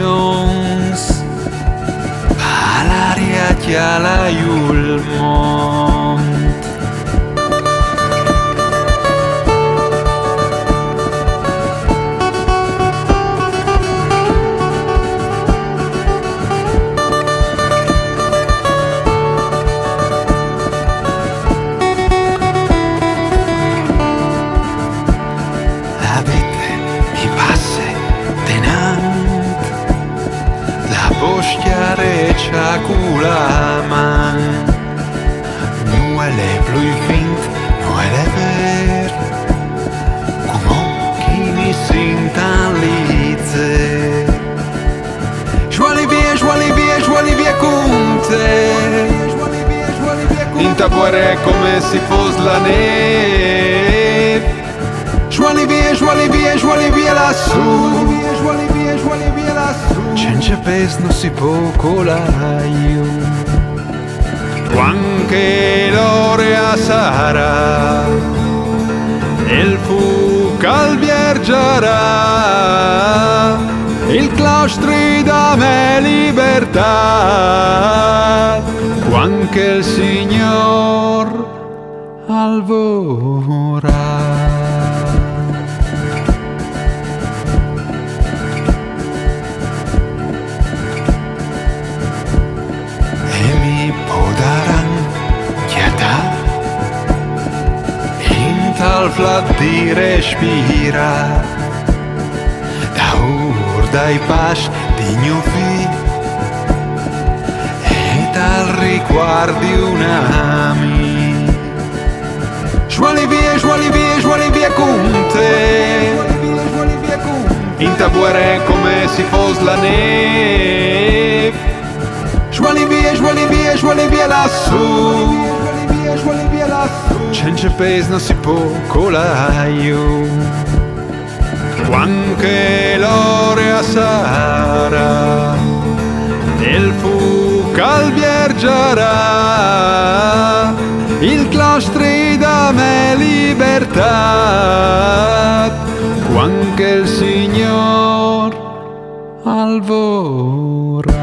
cancions a l'aria que a la llul món. La vite mi passe tenant la bosca recha culaman. Nu elle plus vint, nu elle ver, como qui mi sintan lize. Joali via con te, intapuare come si fosse la neve. Joali via lassù, senza pes non si può colare. Quanche l'orea sarà, il fu calviergerà, il claustri da me libertà, quanche il Signor alvora. Al flat di respira da dai pas di mio figlio e dal riguardi un'ami. Joali via con te, intabuare come si fosse la neve. Joali via lassù, senza pes non si può colare. Quanche l'orea sarà, il fu calviergerà, il claustri da me libertà, quanche il Signor alvora.